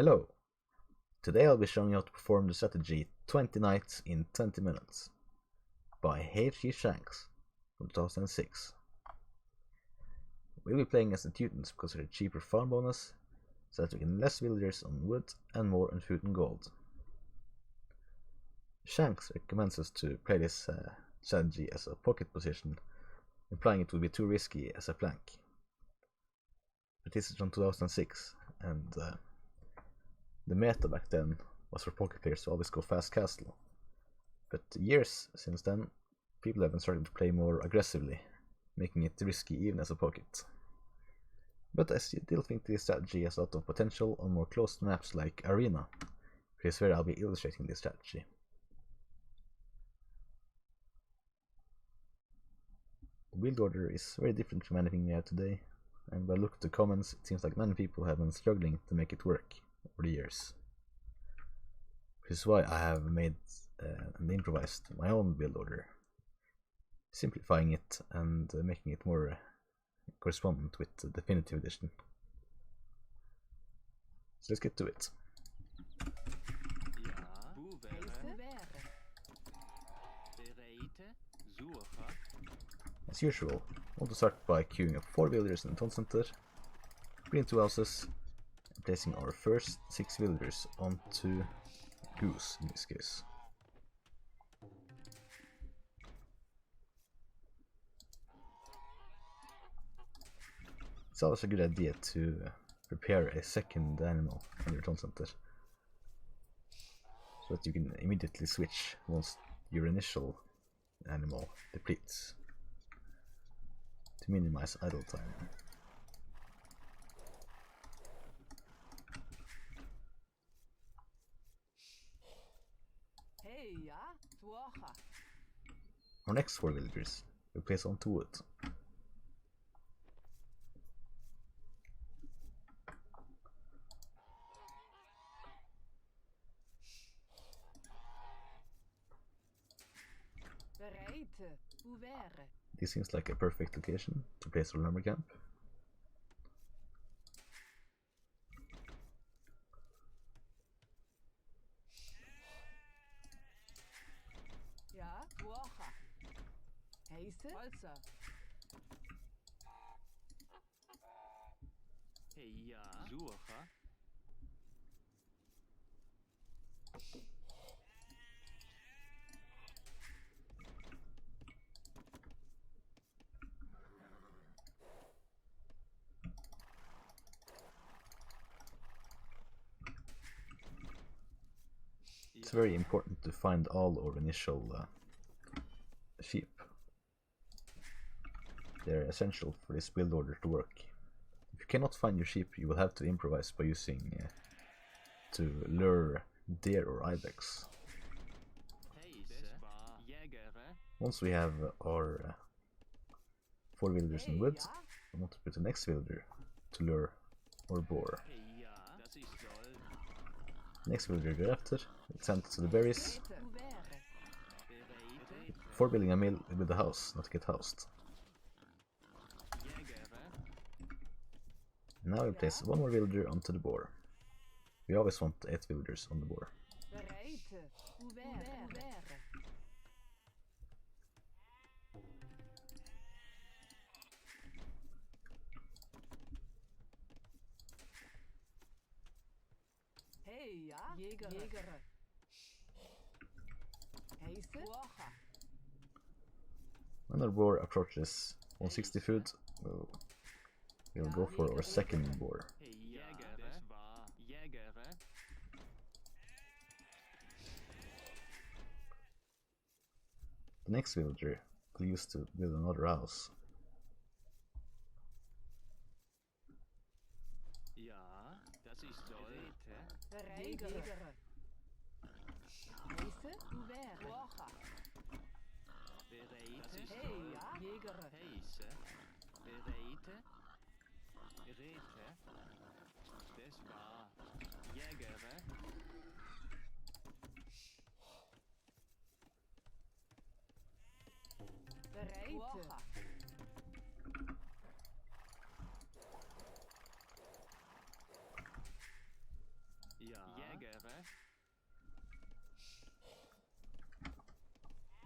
Hello! Today I'll be showing you how to perform the strategy 20 Knights in 20 minutes by H.G. Shanks from 2006. We'll be playing as the Teutons because of the cheaper farm bonus, so that we can less villagers on wood and more on food and gold. Shanks recommends us to play this strategy as a pocket position, implying it would be too risky as a flank. But this is from 2006, and the meta back then was for pocket players to always go fast castle. But years since then, people have been starting to play more aggressively, making it risky even as a pocket. But I still think this strategy has a lot of potential on more closed maps like Arena, which is where I'll be illustrating this strategy. The build order is very different from anything we have today, and by looking at the comments, it seems like many people have been struggling to make it work over the years. Which is why I have made and improvised my own build order, simplifying it and making it more correspondent with the definitive edition. So let's get to it. As usual, I want to start by queuing up 4 villagers in the town center, green 2 houses, and placing our first 6 villagers onto Goose in this case. It's always a good idea to prepare a second animal on your town center, so that you can immediately switch once your initial animal depletes, to minimize idle time. Our next 4 villagers we place onto wood. This seems like a perfect location to place our lumber camp. It's very important to find all our initial sheep. They're essential for this build order to work. If you cannot find your sheep, you will have to improvise by using to lure deer or ibex. Once we have our 4 villagers in wood, I want to put the next villager to lure our boar. Next villager thereafter, it's sent to the berries, before building a mill with the house, not to get housed. Now we place 1 more villager onto the boar. We always want 8 villagers on the boar. When our boar approaches 160 food, we'll go for our second boar. The next villager will use to build another house.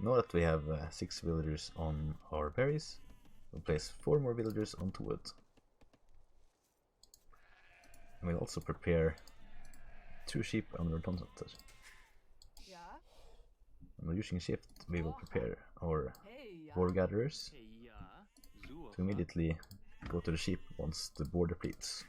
Now that we have 6 villagers on our berries, we'll place 4 more villagers onto wood. And we'll also prepare 2 sheep under consented. And using shift, we will prepare our boar gatherers to immediately go to the sheep once the boar depletes.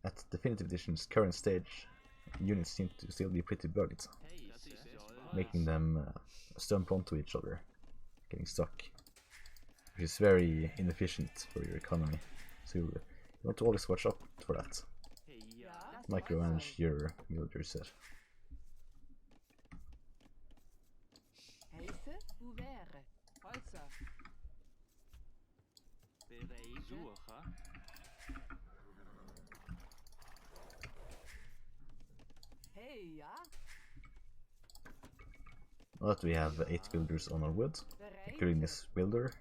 At Definitive Edition's current stage, units seem to still be pretty bugged, making them stump onto each other, getting stuck, which is very inefficient for your economy, so you want to always watch out for that. Micromanage your villager set. Now that we have 8 villagers on our wood, including this builder,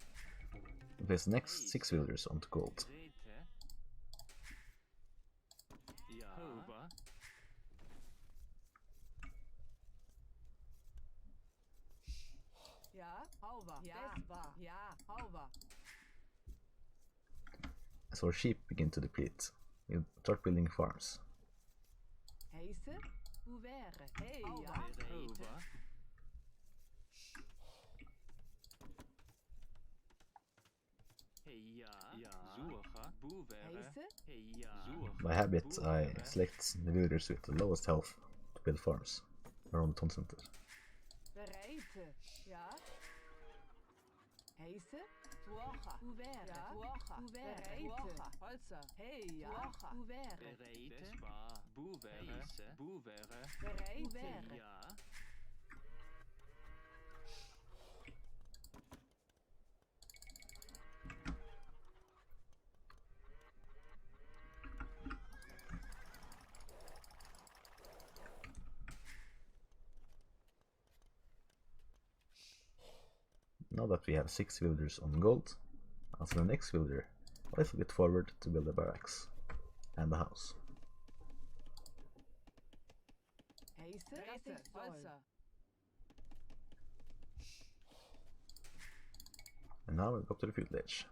we'll place the next 6 villagers onto gold. As our sheep begin to deplete, we'll start building farms. By habit, I select the villagers with the lowest health to build farms around the town center. Now that we have 6 villagers on gold, I'll send the next villager a little bit forward to build the barracks and the house. And now we'll go to the Feudal Age.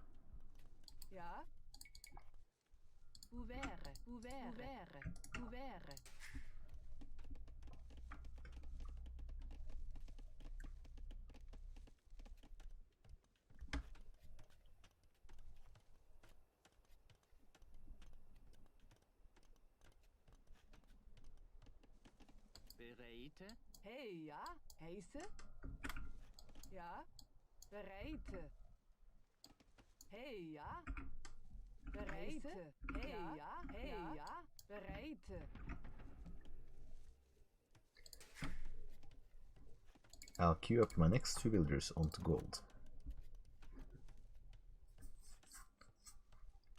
I'll queue up my next 2 villagers onto gold.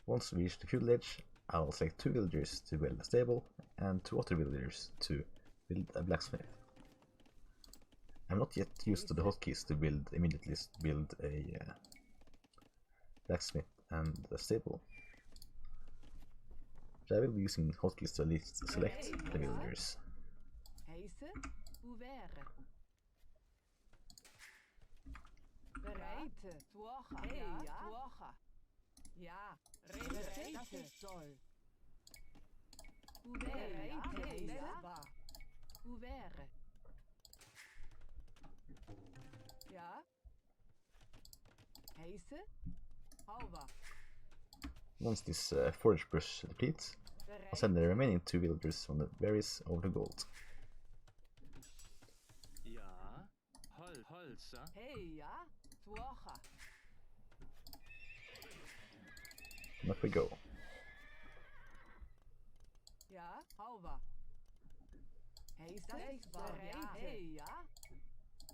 Once we reach the Feudal Age, I'll select 2 villagers to build a stable and 2 other villagers to build a blacksmith. I'm not yet used to the hotkeys to immediately build a blacksmith and a stable. But I will be using hotkeys to at least select the villagers. Once this forage bush depletes, I'll send the remaining 2 villagers from the berries over to gold. And up we go.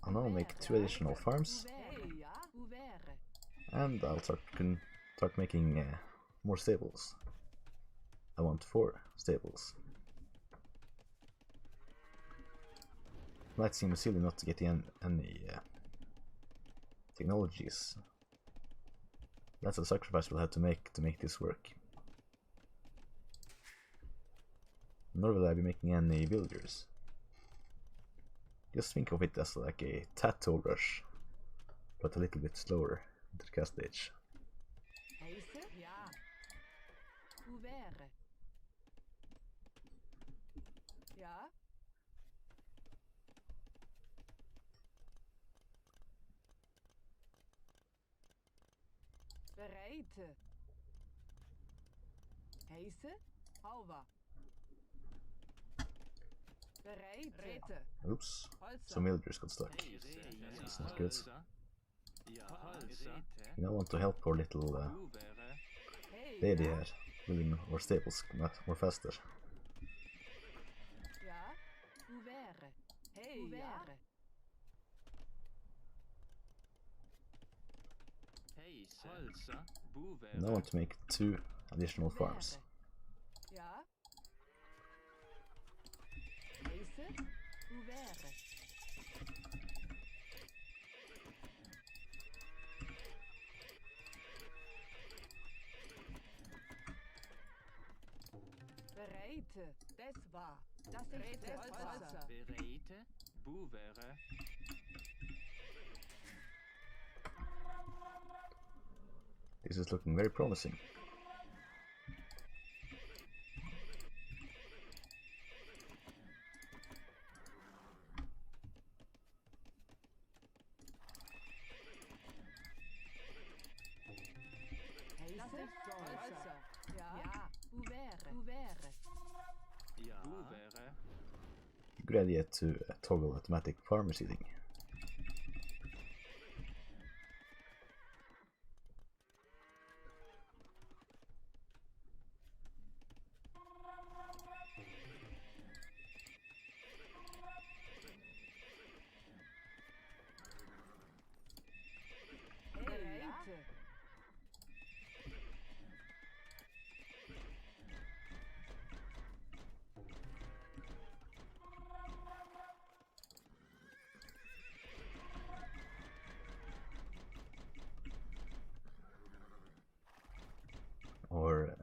I'll now make 2 additional farms, and I'll start making more stables. I want 4 stables. Might seem silly not to get any Technologies. That's a sacrifice we'll have to make this work. Nor will I be making any villagers. Just think of it as like a tattoo rush, but a little bit slower in the cast stage. Bereite. Heise, Hauwa. Bereite. Oops, some villagers got stuck. That's not good. You don't want to help our little lady here, building our stables more faster. And I want to make 2 additional farms. Bereite, das war. Das ist Holzer. Bereite, Boer. This is looking very promising. Good idea to toggle automatic farmer seeding. Our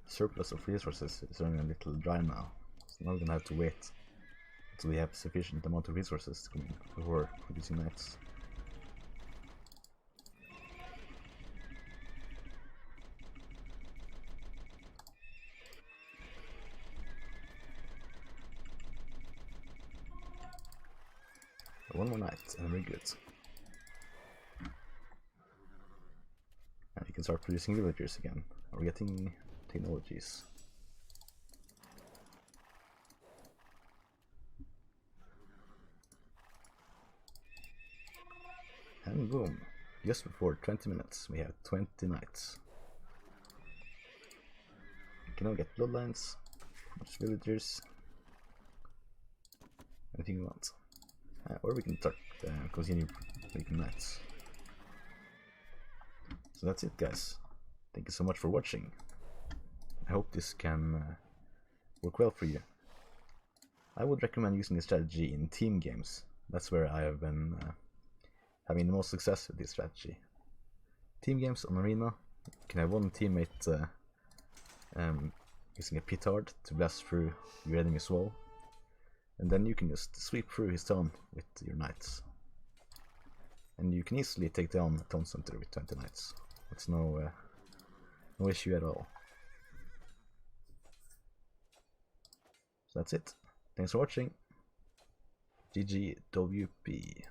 surplus of resources is running a little dry now, so now we're gonna have to wait until we have sufficient amount of resources to come in before producing knights. One more knight and we're good. And we can start producing villagers again, or getting technologies. And boom, just before 20 minutes we have 20 knights. We can now get bloodlines, much villagers, anything we want. Or we can start continue making knights. So that's it, guys. Thank you so much for watching. I hope this can work well for you. I would recommend using this strategy in team games. That's where I have been having the most success with this strategy. Team games on Arena, you can have one teammate using a petard to blast through your enemy's wall, and then you can just sweep through his town with your knights. And you can easily take down a town center with 20 knights. That's no issue at all. So that's it. Thanks for watching. GG WP.